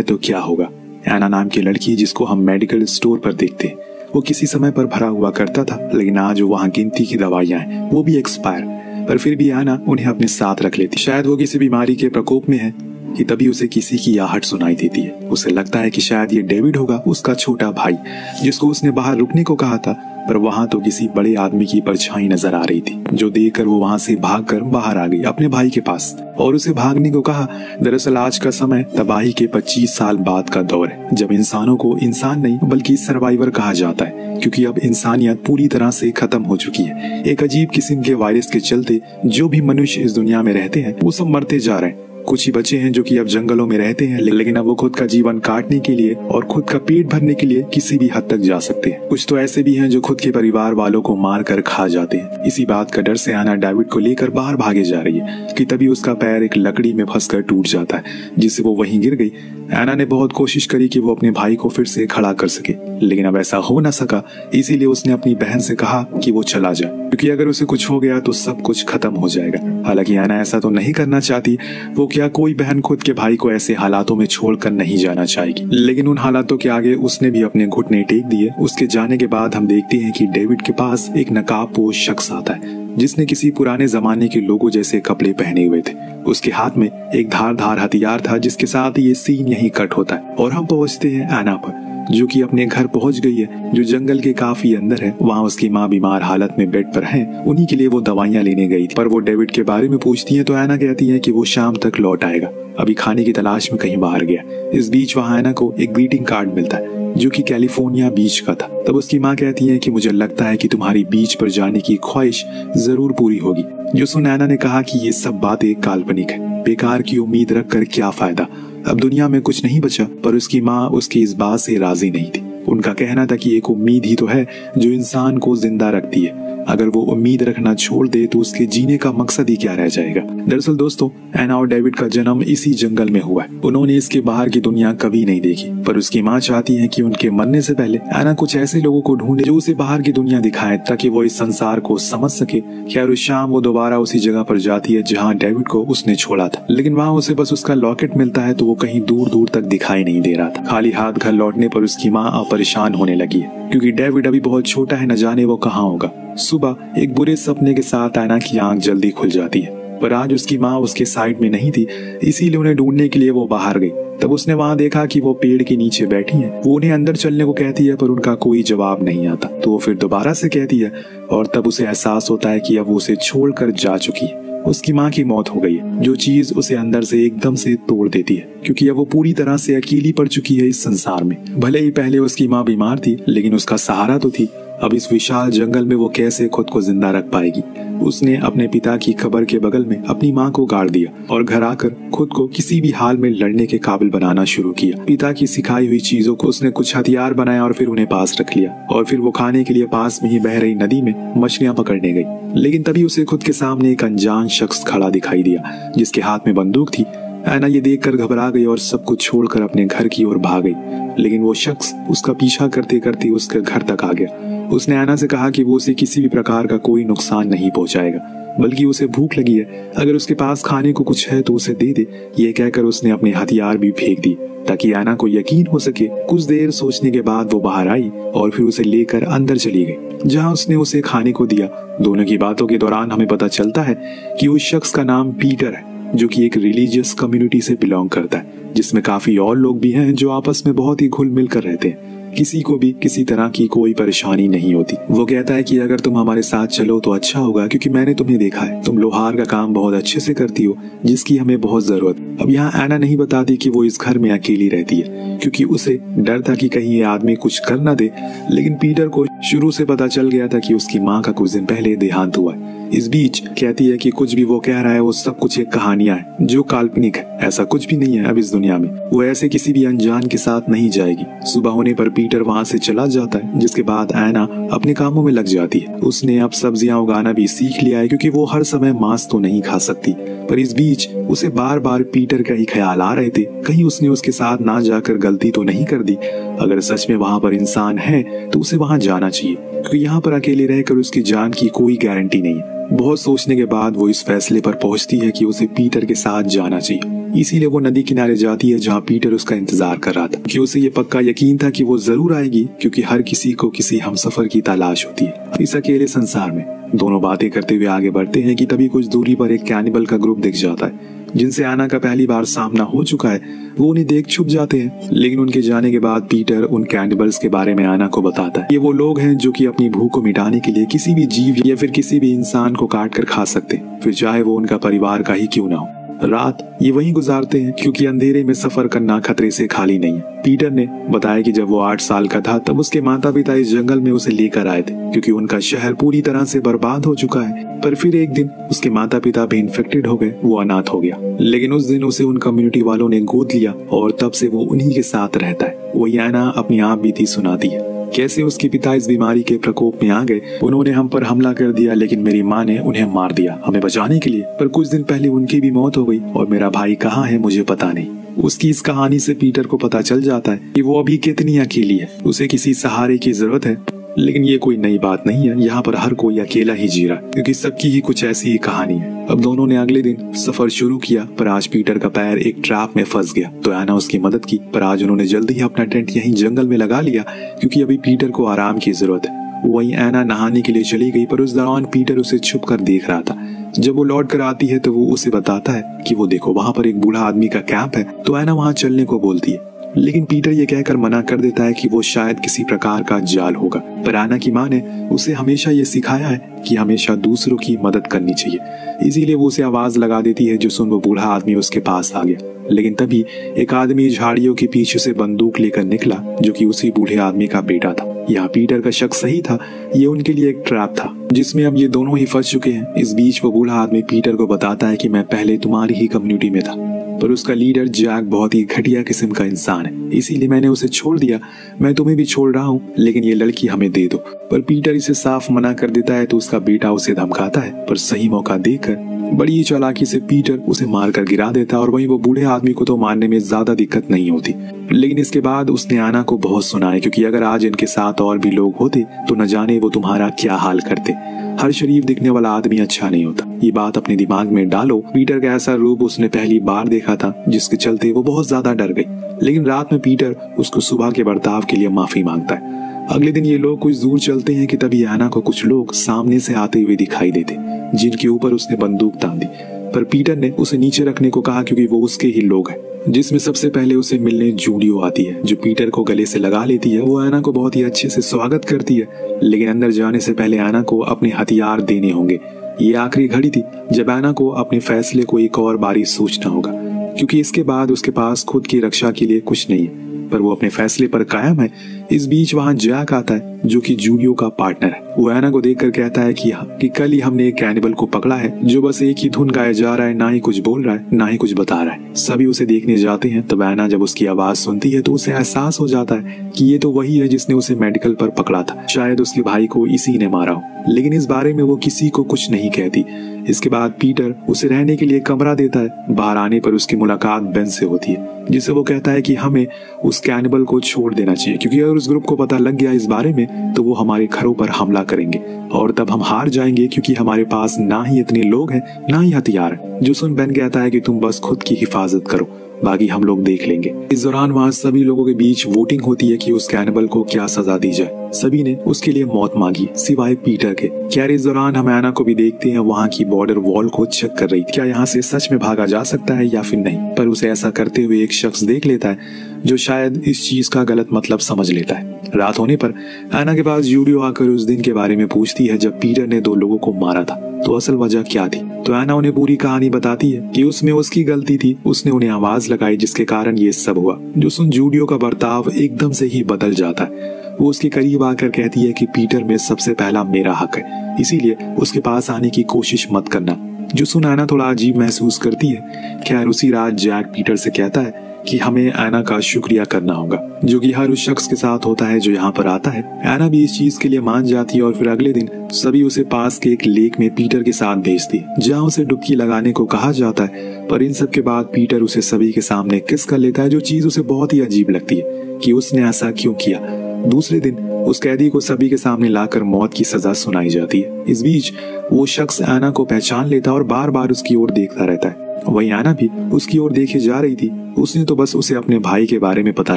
तो क्या होगा। एना नाम की लड़की जिसको हम मेडिकल स्टोर पर देखते हैं, वो किसी समय पर भरा हुआ करता था, लेकिन आज वो वहाँ गिनती की दवाइयाँ हैं, वो भी एक्सपायर, पर फिर भी एना उन्हें अपने साथ रख लेती। शायद वो किसी बीमारी के प्रकोप में है कि तभी उसे किसी की आहट सुनाई देती है। उसे लगता है कि शायद ये डेविड होगा, उसका छोटा भाई, जिसको उसने बाहर रुकने को कहा था, पर वहां तो किसी बड़े आदमी की परछाई नजर आ रही थी, जो देखकर वो वहां से भागकर बाहर आ गई अपने भाई के पास और उसे भागने को कहा। दरअसल आज का समय तबाही के 25 साल बाद का दौर है, जब इंसानों को इंसान नहीं बल्कि सर्वाइवर कहा जाता है, क्योंकि अब इंसानियत पूरी तरह से खत्म हो चुकी है। एक अजीब किस्म के वायरस के चलते जो भी मनुष्य इस दुनिया में रहते हैं वो सब मरते जा रहे हैं। कुछ ही बचे हैं जो कि अब जंगलों में रहते हैं, लेकिन अब वो खुद का जीवन काटने के लिए और खुद का पेट भरने के लिए किसी भी हद तक जा सकते हैं। कुछ तो ऐसे भी हैं जो खुद के परिवार वालों को मार कर खा जाते हैं। इसी बात का डर से एना डेविड को लेकर बाहर भागे जा रही है कि तभी उसका पैर एक लकड़ी में फंसकर टूट जाता है, जिससे वो वहीं गिर गई। एना ने बहुत कोशिश करी कि वो अपने भाई को फिर से खड़ा कर सके, लेकिन अब ऐसा हो न सका। इसीलिए उसने अपनी बहन से कहा कि वो चला जाए, क्योंकि अगर उसे कुछ हो गया तो सब कुछ खत्म हो जाएगा। हालांकि एना ऐसा तो नहीं करना चाहती, वो क्या कोई बहन खुद के भाई को ऐसे हालातों में छोड़कर नहीं जाना चाहेगी, लेकिन उन हालातों के आगे उसने भी अपने घुटने टेक दिए। उसके जाने के बाद हम देखते हैं कि डेविड के पास एक नकाबपोश शख्स आता है, जिसने किसी पुराने जमाने के लोगों जैसे कपड़े पहने हुए थे। उसके हाथ में एक धारदार हथियार था, जिसके साथ ये सीन यहीं कट होता है और हम पहुंचते हैं एना पर, जो कि अपने घर पहुंच गई है, जो जंगल के काफी अंदर है। वहाँ उसकी माँ बीमार हालत में बेड पर है, उन्हीं के लिए वो दवाइयाँ लेने गई थी। पर वो डेविड के बारे में पूछती है तो एना कहती है कि वो शाम तक लौट आएगा, अभी खाने की तलाश में कहीं बाहर गया। इस बीच वहाँ एना को एक ग्रीटिंग कार्ड मिलता है, जो कि कैलिफोर्निया बीच का था। तब उसकी माँ कहती है कि मुझे लगता है कि तुम्हारी बीच पर जाने की ख्वाहिश जरूर पूरी होगी। जो सुन एना ने कहा कि ये सब बातें काल्पनिक है, बेकार की उम्मीद रखकर क्या फायदा, अब दुनिया में कुछ नहीं बचा। पर उसकी माँ उसकी इस बात से राजी नहीं थी। उनका कहना था कि एक उम्मीद ही तो है जो इंसान को जिंदा रखती है, अगर वो उम्मीद रखना छोड़ दे तो उसके जीने का मकसद ही क्या रह जाएगा। दरअसल दोस्तों, एना और डेविड का जन्म इसी जंगल में हुआ है। उन्होंने इसके बाहर की दुनिया कभी नहीं देखी, पर उसकी माँ चाहती है कि उनके मरने से पहले एना कुछ ऐसे लोगों को ढूंढे जो उसे बाहर की दुनिया दिखाए, ताकि वो इस संसार को समझ सके। खैर उस शाम वो दोबारा उसी जगह पर जाती है जहाँ डेविड को उसने छोड़ा था, लेकिन वहाँ उसे बस उसका लॉकेट मिलता है, तो वो कहीं दूर दूर तक दिखाई नहीं दे रहा था। खाली हाथ घर लौटने पर उसकी माँ परेशान होने लगी है, क्योंकि डेविड अभी बहुत छोटा है, न जाने वो कहाँ होगा। सुबह एक बुरे सपने के साथ एना की आंख जल्दी खुल जाती है, पर आज उसकी माँ उसके साइड में नहीं थी, इसीलिए उन्हें ढूंढने के लिए वो बाहर गई। तब उसने वहाँ देखा कि वो पेड़ के नीचे बैठी हैं। वो उन्हें अंदर चलने को कहती है, पर उनका कोई जवाब नहीं आता। तो वो फिर दोबारा से कहती है, और तब उसे एहसास होता है कि अब वो उसे छोड़कर जा चुकी है। उसकी माँ की मौत हो गई है, जो चीज उसे अंदर से एकदम से तोड़ देती है, क्योंकि अब वो पूरी तरह से अकेली पड़ चुकी है इस संसार में। भले ही पहले उसकी माँ बीमार थी, लेकिन उसका सहारा तो थी। अब इस विशाल जंगल में वो कैसे खुद को जिंदा रख पाएगी। उसने अपने पिता की कब्र के बगल में अपनी माँ को गाड़ दिया और घर आकर खुद को किसी भी हाल में लड़ने के काबिल बनाना शुरू किया। पिता की सिखाई हुई चीजों को उसने कुछ हथियार बनाया और फिर उन्हें पास रख लिया, और फिर वो खाने के लिए पास में ही बह रही नदी में मछलियां पकड़ने गई। लेकिन तभी उसे खुद के सामने एक अनजान शख्स खड़ा दिखाई दिया, जिसके हाथ में बंदूक थी। एना ये देखकर घबरा गई और सब कुछ छोड़कर अपने घर की ओर भाग गई, लेकिन वो शख्स उसका पीछा करते करते उसके घर तक आ गया। उसने एना से कहा कि वो उसे किसी भी प्रकार का कोई नुकसान नहीं पहुंचाएगा, बल्कि उसे भूख लगी है, अगर उसके पास खाने को कुछ है तो उसे दे दे। ये कहकर उसने अपने हथियार भी फेंक दी, ताकि एना को यकीन हो सके। कुछ देर सोचने के बाद वो बाहर आई और फिर उसे लेकर अंदर चली गई, जहाँ उसने उसे खाने को दिया। दोनों की बातों के दौरान हमें पता चलता है कि उस शख्स का नाम पीटर है, जो कि एक रिलीजियस कम्युनिटी से बिलोंग करता है, जिसमें काफी और लोग भी हैं जो आपस में बहुत ही घुल मिल कर रहते हैं। किसी को भी किसी तरह की कोई परेशानी नहीं होती। वो कहता है कि अगर तुम हमारे साथ चलो तो अच्छा होगा, क्योंकि मैंने तुम्हें देखा है, तुम लोहार का काम बहुत अच्छे से करती हो, जिसकी हमें बहुत जरूरत। अब यहाँ एना नहीं बताती कि वो इस घर में अकेली रहती है, क्योंकि उसे डर था कि कहीं ये आदमी कुछ कर ना दे। लेकिन पीटर को शुरू से पता चल गया था कि उसकी माँ का कुछ दिन पहले देहांत हुआ है। इस बीच कहती है कि कुछ भी वो कह रहा है वो सब कुछ एक कहानियां है जो काल्पनिक है, ऐसा कुछ भी नहीं है अब इस दुनिया में। वो ऐसे किसी भी अनजान के साथ नहीं जाएगी। सुबह होने पर पीटर वहाँ से चला जाता है, जिसके बाद एना अपने कामों में लग जाती है। उसने अब सब्जियां उगाना भी सीख लिया है, क्योंकि वो हर समय मांस तो नहीं खा सकती। पर इस बीच उसे बार बार पीटर का ही ख्याल आ रहे थे, कहीं उसने उसके साथ ना जाकर गलती तो नहीं कर दी। अगर सच में वहाँ पर इंसान है तो उसे वहाँ जाना चाहिए, क्योंकि यहाँ पर अकेले रहकर उसकी जान की कोई गारंटी नहीं है। बहुत सोचने के बाद वो इस फैसले पर पहुंचती है कि उसे पीटर के साथ जाना चाहिए। इसीलिए वो नदी किनारे जाती है जहाँ पीटर उसका इंतजार कर रहा था, कि उसे ये पक्का यकीन था कि वो जरूर आएगी, क्योंकि हर किसी को किसी हमसफर की तलाश होती है इस अकेले संसार में। दोनों बातें करते हुए आगे बढ़ते हैं कि तभी कुछ दूरी पर एक कैनिबल का ग्रुप दिख जाता है, जिनसे आना का पहली बार सामना हो चुका है। वो उन्हें देख छुप जाते हैं, लेकिन उनके जाने के बाद पीटर उन कैनिबल्स के बारे में आना को बताता है। ये वो लोग हैं जो कि अपनी भूख को मिटाने के लिए किसी भी जीव या फिर किसी भी इंसान को काट कर खा सकते हैं, फिर चाहे वो उनका परिवार का ही क्यों ना हो। रात ये वहीं गुजारते हैं, क्योंकि अंधेरे में सफर करना खतरे से खाली नहीं है। पीटर ने बताया कि जब वो 8 साल का था तब उसके माता पिता इस जंगल में उसे लेकर आए थे, क्योंकि उनका शहर पूरी तरह से बर्बाद हो चुका है। पर फिर एक दिन उसके माता पिता भी इन्फेक्टेड हो गए, वो अनाथ हो गया। लेकिन उस दिन उसे उन कम्युनिटी वालों ने गोद लिया और तब से वो उन्हीं के साथ रहता है। वो याना अपनी आप बीती सुनाती है, कैसे उसके पिता इस बीमारी के प्रकोप में आ गए। उन्होंने हम पर हमला कर दिया, लेकिन मेरी माँ ने उन्हें मार दिया हमें बचाने के लिए। पर कुछ दिन पहले उनकी भी मौत हो गई और मेरा भाई कहाँ है मुझे पता नहीं। उसकी इस कहानी से पीटर को पता चल जाता है कि वो अभी कितनी अकेली है, उसे किसी सहारे की जरूरत है। लेकिन ये कोई नई बात नहीं है, यहाँ पर हर कोई अकेला ही जी रहा है, क्योंकि सबकी ही कुछ ऐसी ही कहानी है। अब दोनों ने अगले दिन सफर शुरू किया, पर आज पीटर का पैर एक ट्रैप में फंस गया, तो याना उसकी मदद की। पर आज उन्होंने जल्दी ही अपना टेंट यहीं जंगल में लगा लिया, क्योंकि अभी पीटर को आराम की जरूरत है। वहीं एना नहाने के लिए चली गई, पर उस दौरान पीटर उसे छुप कर देख रहा था। जब वो लौट कर आती है तो वो उसे बताता है कि वो देखो वहाँ पर एक बूढ़ा आदमी का कैंप है, तो एना वहाँ चलने को बोलती है। लेकिन पीटर ये कहकर मना कर देता है कि वो शायद किसी प्रकार का जाल होगा। पर एना की माँ ने उसे हमेशा ये सिखाया है कि हमेशा दूसरों की मदद करनी चाहिए, इसीलिए वो उसे आवाज लगा देती है, जो सुन वो बूढ़ा आदमी उसके पास आ गया। लेकिन तभी एक आदमी झाड़ियों के पीछे से बंदूक लेकर निकला, जो कि उसी बूढ़े आदमी का बेटा था। यहाँ पीटर का शक सही था, ये उनके लिए एक ट्रैप था, जिसमें अब ये दोनों ही फंस चुके हैं। इस बीच वो बूढ़ा आदमी पीटर को बताता है कि मैं पहले तुम्हारी ही कम्युनिटी में था, पर उसका लीडर जैक बहुत ही घटिया किस्म का इंसान है, इसीलिए मैंने उसे छोड़ दिया। मैं तुम्हें भी छोड़ रहा हूँ, लेकिन ये लड़की हमें दे दो। पर पीटर इसे साफ मना कर देता है, तो उसका बेटा उसे धमकाता है। पर सही मौका देकर बड़ी ही चालाकी से पीटर उसे मारकर गिरा देता है। और वहीं वो बूढ़े आदमी को तो मारने में ज्यादा दिक्कत नहीं होती, लेकिन इसके बाद उसने आना को बहुत सुना है, क्योंकि अगर आज इनके साथ और भी लोग होते तो न जाने वो तुम्हारा क्या हाल करते। हर शरीफ दिखने वाला आदमी अच्छा नहीं होता, ये बात अपने दिमाग में डालो। पीटर का ऐसा रूप उसने पहली बार देखा था, जिसके चलते वो बहुत ज्यादा डर गई। लेकिन रात में पीटर उसको सुबह के बर्ताव के लिए माफी मांगता है। अगले दिन ये लोग कुछ दूर चलते हैं कि तभी आना को कुछ लोग सामने से आते हुए दिखाई देते, जिनके ऊपर उसने बंदूक तान दी। पर पीटर ने उसे नीचे रखने को कहा, क्योंकि वो उसके ही लोग हैं। जिसमें सबसे पहले उसे मिलने जूडियो आती है, जो पीटर को गले से लगा लेती है। वो आना को बहुत ही अच्छे से स्वागत करती है, लेकिन अंदर जाने से पहले आना को अपने हथियार देने होंगे। ये आखिरी घड़ी थी जब आना को अपने फैसले को एक और बारी सोचना होगा, क्योंकि इसके बाद उसके पास खुद की रक्षा के लिए कुछ नहीं है। पर वो अपने फैसले पर कायम है। इस बीच वहाँ जैक आता है, जो कि जूडियो का पार्टनर है। वो एना को देखकर कहता है कि कल ही हमने एक कैनिबल को पकड़ा है, जो बस एक ही धुन गाया जा रहा है, ना ही कुछ बोल रहा है ना ही कुछ बता रहा है। सभी उसे देखने जाते हैं। तब एना जब उसकी आवाज सुनती है तो उसे एहसास हो जाता है कि ये तो वही है जिसने उसे मेडिकल पर पकड़ा था। शायद उसके भाई को इसी ने मारा हो, लेकिन इस बारे में वो किसी को कुछ नहीं कहती। इसके बाद पीटर उसे रहने के लिए कमरा देता है। बाहर आने पर उसकी मुलाकात बेन से होती है, जिसे वो कहता है कि हमें उस कैनिबल को छोड़ देना चाहिए, क्योंकि अगर उस ग्रुप को पता लग गया इस बारे में तो वो हमारे घरों पर हमला करेंगे और तब हम हार जाएंगे, क्योंकि हमारे पास ना ही इतने लोग हैं ना ही हथियार है। जो सुन बेन कहता है कि तुम बस खुद की हिफाजत करो, बाकी हम लोग देख लेंगे। इस दौरान वहाँ सभी लोगों के बीच वोटिंग होती है कि उस कैनिबल को क्या सजा दी जाए। सभी ने उसके लिए मौत मांगी सिवाय पीटर के। खैर इस दौरान हम एना को भी देखते हैं, वहाँ की बॉर्डर वॉल को चेक कर रही थी, क्या यहाँ से सच में भागा जा सकता है या फिर नहीं। पर उसे ऐसा करते हुए एक शख्स देख लेता है, जो शायद इस चीज का गलत मतलब समझ लेता है। रात होने पर एना के पास जूडियो आकर उस दिन के बारे में पूछती है जब पीटर ने 2 लोगों को मारा था, तो असल वजह क्या थी। तो एना उन्हें पूरी कहानी बताती है कि उसमें उसकी गलती थी, उसने उन्हें आवाज लगाई जिसके कारण ये सब हुआ। जो सुन जूडियो का बर्ताव एकदम से ही बदल जाता है। वो उसके करीब आकर कहती है कि पीटर में सबसे पहला मेरा हक है, इसीलिए उसके पास आने की कोशिश मत करना। जो सुन एना थोड़ा अजीब महसूस करती है। खैर उसी रात जैक पीटर से कहता है कि हमें एना का शुक्रिया करना होगा, जो कि हर उस शख्स के साथ होता है जो यहाँ पर आता है। एना भी इस चीज के लिए मान जाती है और फिर अगले दिन सभी उसे पास के एक लेक में पीटर के साथ भेजती है, जहाँ उसे डुबकी लगाने को कहा जाता है। पर इन सब के बाद पीटर उसे सभी के सामने किस कर लेता है, जो चीज उसे बहुत ही अजीब लगती है कि उसने ऐसा क्यों किया। दूसरे दिन उस कैदी को सभी के सामने लाकर मौत की सजा सुनाई जाती है। इस बीच वो शख्स एना को पहचान लेता है और बार बार उसकी ओर देखता रहता है। वहीं आना भी उसकी ओर देखे जा रही थी। उसने तो बस उसे अपने भाई के बारे में पता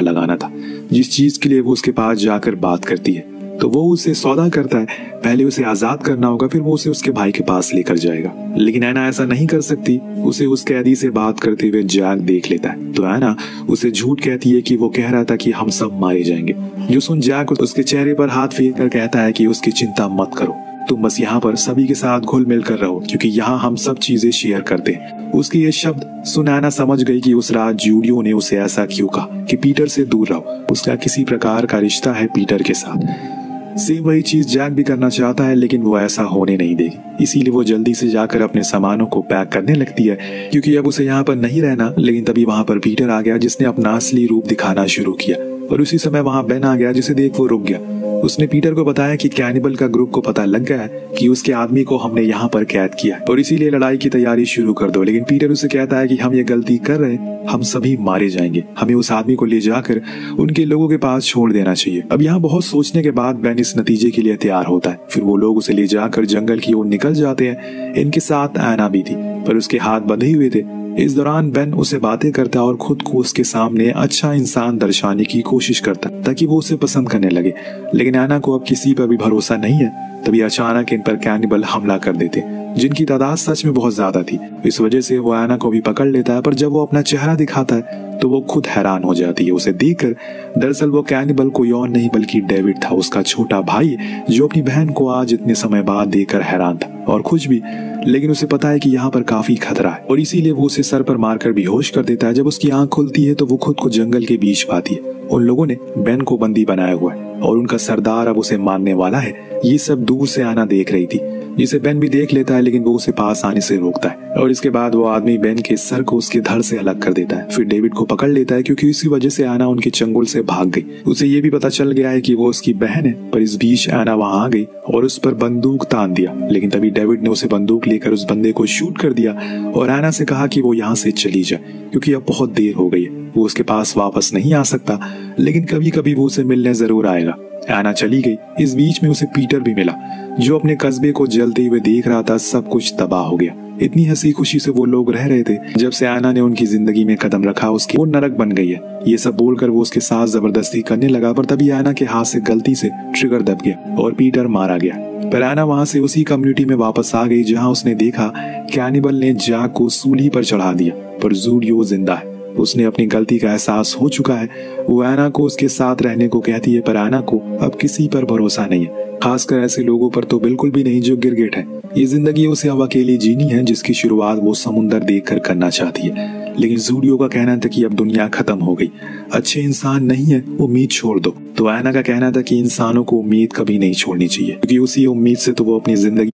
लगाना था, जिस चीज के लिए वो उसके पास जाकर बात करती है। तो वो उसे सौदा करता है, पहले उसे आजाद करना होगा, फिर वो उसे उसके भाई के पास लेकर जाएगा। लेकिन ऐना ऐसा नहीं कर सकती। उसे उस कैदी से बात करते हुए जैक देख लेता है, तो ऐना उसे झूठ कहती है कि वो कह रहा था कि हम सब मारे जाएंगे। जो सुन जैक उसके चेहरे पर हाथ फेर कर कहता है कि उसकी चिंता मत करो, तुम बस यहाँ पर सभी के साथ घुल मिल कर रहो, क्योंकि यहाँ हम सब चीजें शेयर करते हैं। उसके ये शब्द सुन ऐना समझ गई कि उस रात जूलियो ने उसे ऐसा क्यों कहा कि पीटर से दूर रहो। उसका किसी प्रकार का रिश्ता है पीटर के साथ। सेम वही चीज जैक भी करना चाहता है, लेकिन वो ऐसा होने नहीं देगी। इसीलिए वो जल्दी से जाकर अपने सामानों को पैक करने लगती है, क्योंकि अब उसे यहाँ पर नहीं रहना। लेकिन तभी वहां पर पीटर आ गया, जिसने अपना असली रूप दिखाना शुरू किया। और उसी समय वहां बेन आ गया, जिसे देख वो रुक गया। उसने पीटर को बताया कि कैनिबल का ग्रुप को पता लग गया है कि उसके आदमी को हमने यहाँ पर कैद किया है, और इसीलिए लड़ाई की तैयारी शुरू कर दो। लेकिन पीटर उसे कहता है कि हम ये गलती कर रहे हैं, हम सभी मारे जाएंगे, हमें उस आदमी को ले जाकर उनके लोगों के पास छोड़ देना चाहिए। अब यहाँ बहुत सोचने के बाद बेन इस नतीजे के लिए तैयार होता है। फिर वो लोग उसे ले जाकर जंगल की ओर निकल जाते हैं। इनके साथ ऐना भी थी, पर उसके हाथ बंधे हुए थे। इस दौरान बेन उसे बातें करता और खुद को उसके सामने अच्छा इंसान दर्शाने की कोशिश करता, ताकि वो उसे पसंद करने लगे। लेकिन ऐना को अब किसी पर भी भरोसा नहीं है। तभी अचानक इन पर कैनिबल हमला कर देते, जिनकी तादाद सच में बहुत ज्यादा थी। इस वजह से वो ऐना को भी पकड़ लेता है, पर जब वो अपना चेहरा दिखाता है तो वो खुद हैरान हो जाती है उसे देखकर। दरअसल वो कैनिबल कोई और नहीं बल्कि डेविड था, उसका छोटा भाई, जो अपनी बहन को आज इतने समय बाद देखकर हैरान था और खुश भी। लेकिन उसे पता है कि यहाँ पर काफी खतरा है, और इसीलिए वो उसे सर पर मारकर बेहोश कर देता है। जब उसकी आंख खुलती है तो वो खुद को जंगल के बीच पाती है। उन लोगों ने बेन को बंदी बनाया हुआ है और उनका सरदार अब उसे मारने वाला है। ये सब दूर से ऐना देख रही थी, जिसे बेन भी देख लेता है, लेकिन वो उसे पास आने से रोकता है। और इसके बाद वो आदमी बेन के सर को उसके धड़ से अलग कर देता है। फिर डेविड को पकड़ लेता है, क्योंकि इसी वजह से ऐना उनके चंगुल से भाग गई। उसे ये भी पता चल गया है कि वो उसकी बहन है, पर इस बीच ऐना वहां आ गई और उस पर बंदूक तान दिया। लेकिन तभी डेविड ने उसे बंदूक लेकर उस बंदे को शूट कर दिया और ऐना से कहा कि वो यहाँ से चली जाए, क्योंकि अब बहुत देर हो गई है। वो उसके पास वापस नहीं आ सकता, लेकिन कभी कभी वो उसे मिलने जरूर आएगा। ऐना चली गई। इस बीच में उसे पीटर भी मिला, जो अपने कस्बे को जलते हुए देख रहा था। सब कुछ तबाह हो गया। इतनी हंसी खुशी से वो लोग रह रहे थे। जब से ऐना ने उनकी जिंदगी में कदम रखा, उसकी वो नरक बन गई है। ये सब बोलकर वो उसके साथ जबरदस्ती करने लगा, पर तभी ऐना के हाथ से गलती से ट्रिगर दब गया और पीटर मारा गया। पर ऐना वहां से उसी कम्युनिटी में वापस आ गई, जहां उसने देखा कैनिबल ने जैक को सूली पर चढ़ा दिया, पर जूलियो जिंदा है। उसने अपनी गलती का एहसास हो चुका है। वो ऐना को उसके साथ रहने को कहती है, पर ऐना को अब किसी पर भरोसा नहीं है, खासकर ऐसे लोगों पर तो बिल्कुल भी नहीं जो गिरगिट है। ये जिंदगी उसे अब अकेली जीनी है, जिसकी शुरुआत वो समुंदर देखकर करना चाहती है। लेकिन जूलियो का कहना था कि अब दुनिया खत्म हो गई, अच्छे इंसान नहीं है, उम्मीद छोड़ दो। तो ऐना का कहना था कि इंसानों को उम्मीद कभी नहीं छोड़नी चाहिए, क्योंकि उसी उम्मीद से तो वो अपनी जिंदगी